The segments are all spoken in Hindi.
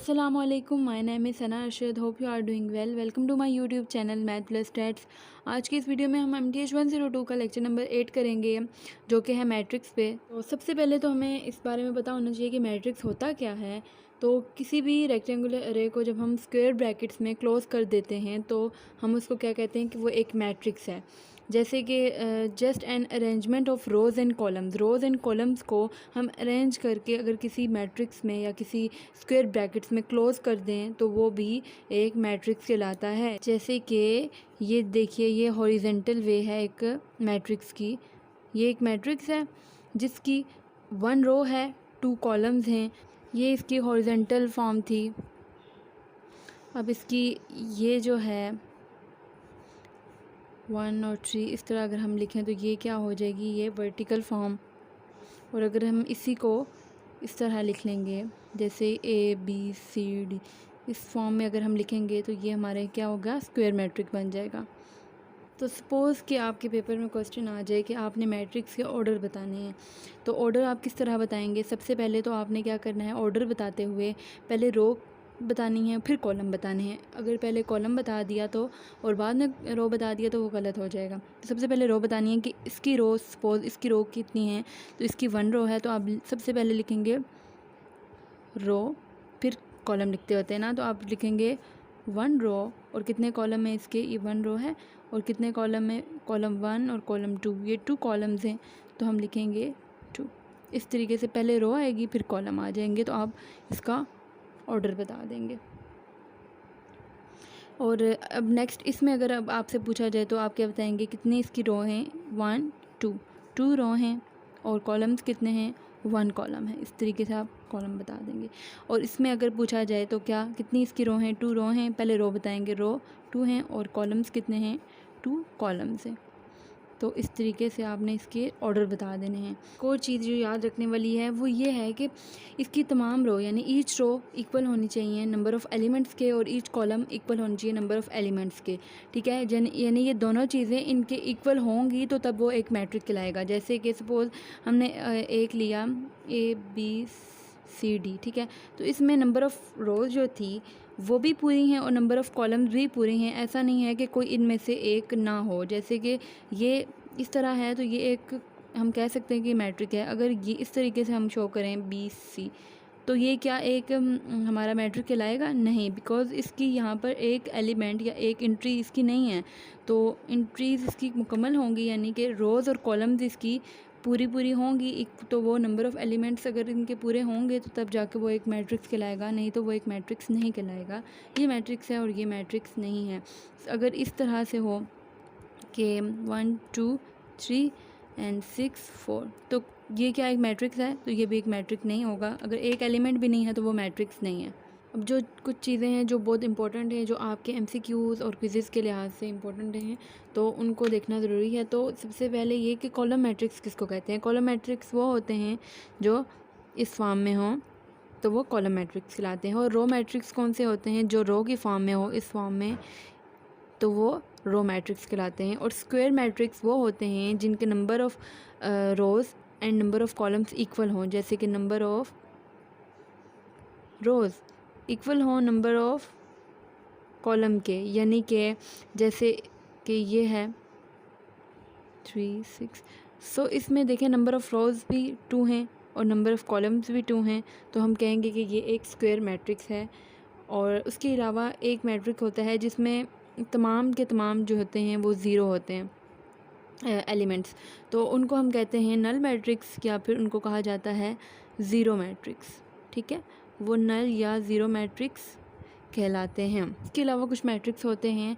अस्सलामुअलैकुम, my name is Sana Arshad. Hope you are doing well. Welcome to my YouTube channel math plus stats. आज की इस वीडियो में हम MTH 102 का लेक्चर नंबर 8 करेंगे, जो कि है मैट्रिक्स पे। तो सबसे पहले तो हमें इस बारे में पता होना चाहिए कि मैट्रिक्स होता क्या है। तो किसी भी रेक्टेंगुलर अरे को जब हम स्क्वायर ब्रैकेट्स में क्लोज कर देते हैं तो हम उसको क्या कहते हैं कि वो एक मैट्रिक्स है। जैसे कि just an arrangement of rows and columns को हम अरेंज करके अगर किसी मैट्रिक्स में या किसी स्क्वायर ब्रैकेट्स में क्लोज कर दें तो वो भी एक मैट्रिक्स कहलाता है। जैसे कि ये देखिए, ये हॉरिजेंटल वे है एक मैट्रिक्स की। ये एक मैट्रिक्स है जिसकी 1 रो है, 2 कॉलम्स हैं। ये इसकी हॉरिजेंटल फॉर्म थी। अब इसकी ये जो है 1 और 3 इस तरह अगर हम लिखें तो ये क्या हो जाएगी, ये वर्टिकल फॉर्म। और अगर हम इसी को इस तरह लिख लेंगे जैसे ABCD, इस फॉर्म में अगर हम लिखेंगे तो ये हमारे क्या होगा, स्क्वायर मैट्रिक्स बन जाएगा। तो सपोज़ कि आपके पेपर में क्वेश्चन आ जाए कि आपने मैट्रिक्स के ऑर्डर बताने हैं, तो ऑर्डर आप किस तरह बताएंगे। सबसे पहले तो आपने क्या करना है, ऑर्डर बताते हुए पहले रो बतानी है, फिर कॉलम बताने हैं। अगर पहले कॉलम बता दिया तो और बाद में रो बता दिया तो वो गलत हो जाएगा। तो सबसे पहले रो बतानी है कि इसकी रो, सपोज़ इसकी रो कितनी है, तो इसकी 1 रो है, तो आप सबसे पहले लिखेंगे रो, फिर कॉलम लिखते होते हैं ना, तो आप लिखेंगे 1 रो और कितने कॉलम है इसके, ये 1 रो है और कितने कॉलम में, कॉलम 1 और कॉलम 2, ये 2 कॉलम्स हैं तो हम लिखेंगे 2। इस तरीके से पहले रो आएगी फिर कॉलम आ जाएंगे, तो आप इसका ऑर्डर बता देंगे। और अब नेक्स्ट इसमें अगर अब आपसे पूछा जाए तो आप क्या बताएंगे, कितनी इसकी रो हैं, 1 2 रो हैं और कॉलम्स कितने हैं, 1 कॉलम है। इस तरीके से आप कॉलम बता देंगे। और इसमें अगर पूछा जाए तो क्या, कितनी इसकी रो हैं, 2 रो हैं, पहले रो बताएंगे, रो 2 हैं और कॉलम्स कितने हैं, 2 कॉलम्स हैं। तो इस तरीके से आपने इसके ऑर्डर बता देने हैं। एक और चीज़ जो याद रखने वाली है वो ये है कि इसकी तमाम रो यानी ईच रो इक्वल होनी चाहिए नंबर ऑफ़ एलिमेंट्स के, और ईच कॉलम इक्वल होनी चाहिए नंबर ऑफ़ एलिमेंट्स के। ठीक है, यानी ये दोनों चीज़ें इनके इक्वल होंगी तो तब वो एक मैट्रिक्स कहलाएगा। जैसे कि सपोज़ हमने एक लिया ABCD, ठीक है, तो इसमें नंबर ऑफ़ रोज़ जो थी वो भी पूरी हैं और नंबर ऑफ़ कॉलम्स भी पूरी हैं। ऐसा नहीं है कि कोई इनमें से एक ना हो। जैसे कि ये इस तरह है तो ये एक हम कह सकते हैं कि मैट्रिक है। अगर ये इस तरीके से हम शो करें BC, तो ये क्या एक हमारा मैट्रिक कहलाएगा? नहीं, बिकॉज़ इसकी यहाँ पर एक एलिमेंट या एक एंट्री इसकी नहीं है। तो एंट्रीज़ इसकी मुकम्मल होंगी, यानी कि रोज़ और कॉलम्स इसकी पूरी होंगी, एक तो वो नंबर ऑफ़ एलिमेंट्स अगर इनके पूरे होंगे तो तब जाके वो एक मैट्रिक्स कहलाएगा, नहीं तो वो एक मैट्रिक्स नहीं कहलाएगा। ये मैट्रिक्स है और ये मैट्रिक्स नहीं है। अगर इस तरह से हो कि 1 2 3 एंड 6 4, तो ये क्या एक मैट्रिक्स है? तो ये भी एक मैट्रिक्स नहीं होगा। अगर एक एलिमेंट भी नहीं है तो वो मैट्रिक्स नहीं है। अब जो कुछ चीज़ें हैं जो बहुत इंपॉर्टेंट हैं, जो आपके MCQs और क्विज़ेज़ के लिहाज से इंपॉर्टेंट हैं, तो उनको देखना ज़रूरी है। तो सबसे पहले ये कि कॉलम मैट्रिक्स किसको कहते हैं। कॉलम मैट्रिक्स वो होते हैं जो इस फॉर्म में हों, तो वो कॉलम मैट्रिक्स कहलाते हैं। और रो मैट्रिक्स कौन से होते हैं, जो रो की फॉर्म में हो, इस फॉर्म में, तो वो रो मैट्रिक्स कहलाते हैं। और स्क्वायर मैट्रिक्स वो होते हैं जिनके number of rows and number of columns equal हों। जैसे कि नंबर ऑफ़ रोज़ इक्वल हों नंबर ऑफ़ कॉलम के, यानी कि जैसे कि ये है 3 6। सो इसमें देखें नंबर ऑफ़ रोज़ भी 2 हैं और नंबर ऑफ़ कॉलम्स भी 2 हैं, तो हम कहेंगे कि ये एक स्क्वायर मैट्रिक्स है। और उसके अलावा एक मैट्रिक्स होता है जिसमें तमाम के तमाम जो होते हैं वो ज़ीरो होते हैं एलिमेंट्स, तो उनको हम कहते हैं नल मैट्रिक्स, या फिर उनको कहा जाता है ज़ीरो मैट्रिक्स। ठीक है, वो नल या ज़ीरो मैट्रिक्स कहलाते हैं। इसके अलावा कुछ मैट्रिक्स होते हैं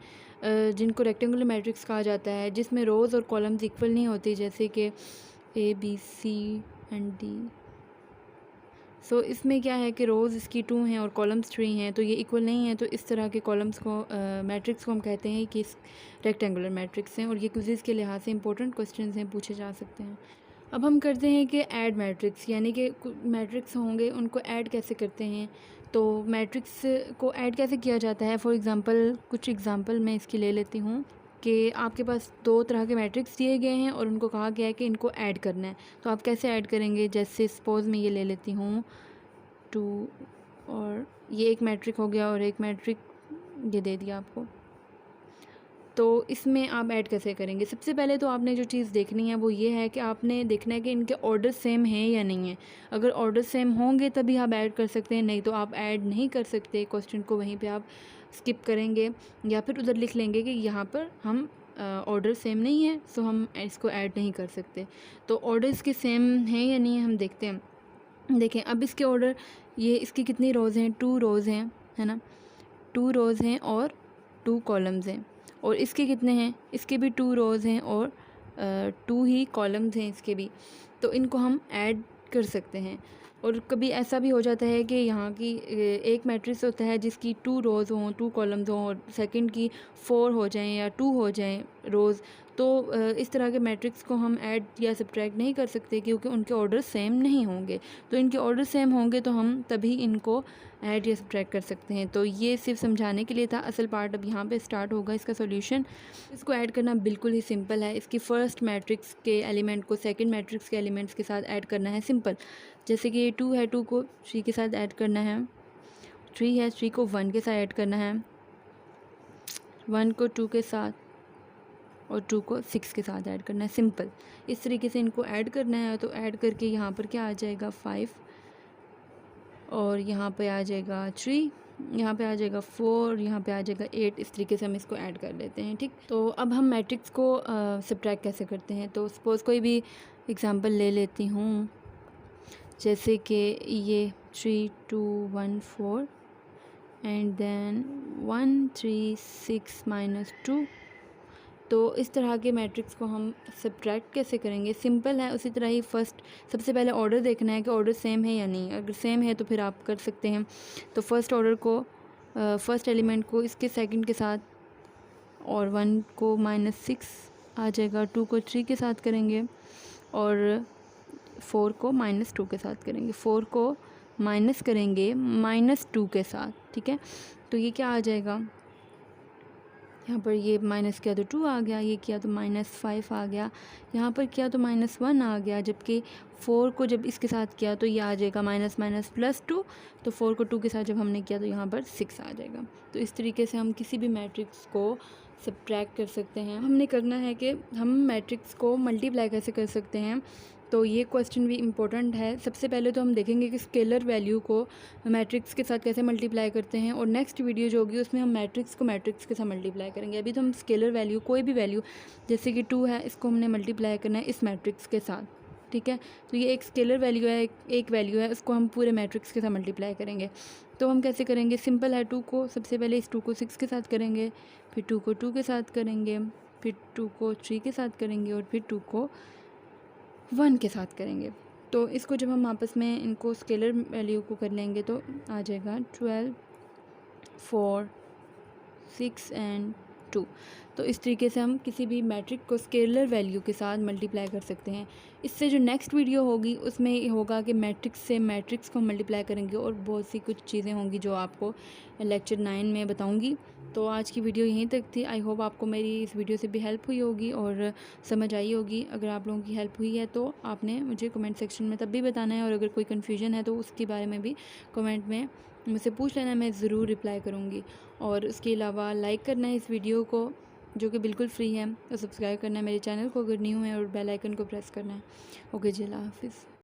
जिनको रेक्टेंगुलर मैट्रिक्स कहा जाता है, जिसमें रोज़ और कॉलम्स इक्वल नहीं होती, जैसे कि ABC एंड D। सो इसमें क्या है कि रोज़ इसकी 2 हैं और कॉलम्स 3 हैं, तो ये इक्वल नहीं है। तो इस तरह के कॉलम्स को मैट्रिक्स को हम कहते हैं कि रेक्टेंगुलर मैट्रिक्स हैं, और ये क्विज़ेज़ के लिहाज से इंपॉर्टेंट क्वेश्चंस हैं, पूछे जा सकते हैं। अब हम करते हैं कि ऐड मैट्रिक्स, यानी कि मैट्रिक्स होंगे उनको ऐड कैसे करते हैं। तो मैट्रिक्स को ऐड कैसे किया जाता है, फॉर एग्ज़ाम्पल कुछ एग्ज़ाम्पल मैं इसकी ले लेती हूँ कि आपके पास 2 तरह के मैट्रिक्स दिए गए हैं और उनको कहा गया है कि इनको ऐड करना है। तो आप कैसे ऐड करेंगे, जैसे सपोज़ मैं ये ले लेती हूँ 2 और ये एक मैट्रिक हो गया और एक मैट्रिक ये दे दिया आपको। तो इसमें आप ऐड कैसे करेंगे? सबसे पहले तो आपने जो चीज़ देखनी है वो ये है कि आपने देखना है कि इनके ऑर्डर सेम हैं या नहीं है। अगर ऑर्डर सेम होंगे तभी आप ऐड कर सकते हैं, नहीं तो आप ऐड नहीं कर सकते। क्वेश्चन को वहीं पे आप स्किप करेंगे या फिर उधर लिख लेंगे कि यहाँ पर हम ऑर्डर सेम नहीं है, सो हम इसको ऐड नहीं कर सकते। तो ऑर्डर इसके सेम हैं या नहीं है हम देखते हैं। देखें अब इसके ऑर्डर, ये इसकी कितनी रोज़ हैं? 2 रोज़ हैं, है ना। 2 रोज़ हैं और 2 कॉलम्स हैं। और इसके कितने हैं? इसके भी 2 रोज़ हैं और 2 ही कॉलम्स हैं इसके भी। तो इनको हम ऐड कर सकते हैं। और कभी ऐसा भी हो जाता है कि यहाँ की एक मैट्रिक्स होता है जिसकी 2 रोज़ हों, 2 कॉलम्स हों और सेकंड की 4 हो जाएं या 2 हो जाएं रोज़। तो इस तरह के मैट्रिक्स को हम ऐड या सब्ट्रैक्ट नहीं कर सकते क्योंकि उनके ऑर्डर सेम नहीं होंगे। तो इनके ऑर्डर सेम होंगे तो हम तभी इनको ऐड या सब्ट्रैक्ट कर सकते हैं। तो ये सिर्फ समझाने के लिए था। असल पार्ट अब यहाँ पे स्टार्ट होगा इसका सॉल्यूशन। इसको ऐड करना बिल्कुल ही सिंपल है। इसकी फ़र्स्ट मैट्रिक्स के एलिमेंट को सेकंड मैट्रिक्स के एलिमेंट्स के साथ ऐड करना है, सिंपल। जैसे कि 2 है, 2 को 3 के साथ ऐड करना है। 3 है, 3 को 1 के साथ ऐड करना है। 1 को 2 के साथ और 2 को 6 के साथ ऐड करना है, सिंपल। इस तरीके से इनको ऐड करना है। तो ऐड करके यहाँ पर क्या आ जाएगा? 5 और यहाँ पे आ जाएगा 3, यहाँ पे आ जाएगा 4, यहाँ पे आ जाएगा 8। इस तरीके से हम इसको ऐड कर लेते हैं, ठीक। तो अब हम मैट्रिक्स को सब्ट्रैक्ट कैसे करते हैं? तो सपोज़ कोई भी एग्जांपल ले लेती हूँ, जैसे कि ये 3 2 1 4 एंड देन 1 3 6 -2। तो इस तरह के मैट्रिक्स को हम सब्ट्रैक्ट कैसे करेंगे? सिंपल है। उसी तरह ही फर्स्ट सबसे पहले ऑर्डर देखना है कि ऑर्डर सेम है या नहीं। अगर सेम है तो फिर आप कर सकते हैं। तो फर्स्ट ऑर्डर को फर्स्ट एलिमेंट को इसके सेकंड के साथ और 1 को -6 आ जाएगा, 2 को 3 के साथ करेंगे और 4 को -2 के साथ करेंगे। 4 को माइनस करेंगे -2 के साथ, ठीक है। तो ये क्या आ जाएगा? यहाँ पर ये माइनस किया तो 2 आ गया, ये किया तो -5 आ गया, यहाँ पर किया तो -1 आ गया। जबकि 4 को जब इसके साथ किया तो ये आ जाएगा -+2। तो 4 को 2 के साथ जब हमने किया तो यहाँ पर 6 आ जाएगा। तो इस तरीके से हम किसी भी मैट्रिक्स को सब्ट्रैक्ट कर सकते हैं। हमने करना है कि हम मैट्रिक्स को मल्टीप्लाई कैसे कर सकते हैं। तो ये क्वेश्चन भी इम्पोर्टेंट है। सबसे पहले तो हम देखेंगे कि स्केलर वैल्यू को मैट्रिक्स के साथ कैसे मल्टीप्लाई करते हैं, और नेक्स्ट वीडियो जो होगी उसमें हम मैट्रिक्स को मैट्रिक्स के साथ मल्टीप्लाई करेंगे। अभी तो हम स्केलर वैल्यू, कोई भी वैल्यू, जैसे कि 2 है, इसको हमने मल्टीप्लाई करना है इस मैट्रिक्स के साथ, ठीक है। तो ये एक स्केलर वैल्यू है, एक वैल्यू है, उसको हम पूरे मैट्रिक्स के साथ मल्टीप्लाई करेंगे। तो हम कैसे करेंगे? सिंपल है। 2 को सबसे पहले इस 2 को 6 के साथ करेंगे, फिर 2 को 2 के साथ करेंगे, फिर 2 को 3 के साथ करेंगे और फिर 2 को 1 के साथ करेंगे। तो इसको जब हम आपस में इनको स्केलर वैल्यू को कर लेंगे तो आ जाएगा 12 4 6 एंड 2। तो इस तरीके से हम किसी भी मैट्रिक को स्केलर वैल्यू के साथ मल्टीप्लाई कर सकते हैं। इससे जो नेक्स्ट वीडियो होगी उसमें होगा कि मैट्रिक्स से मैट्रिक्स को मल्टीप्लाई करेंगे और बहुत सी कुछ चीज़ें होंगी जो आपको लेक्चर 9 में बताऊंगी। तो आज की वीडियो यहीं तक थी। आई होप आपको मेरी इस वीडियो से भी हेल्प हुई होगी और समझ आई होगी। अगर आप लोगों की हेल्प हुई है तो आपने मुझे कमेंट सेक्शन में तब भी बताना है, और अगर कोई कन्फ्यूजन है तो उसके बारे में भी कमेंट में मुझसे पूछ लेना, मैं ज़रूर रिप्लाई करूँगी। और उसके अलावा लाइक करना है इस वीडियो को, जो कि बिल्कुल फ्री है, और सब्सक्राइब करना है मेरे चैनल को अगर न्यू है, और बेल आइकन को प्रेस करना है। ओके जी, अल्लाह हाफिज़।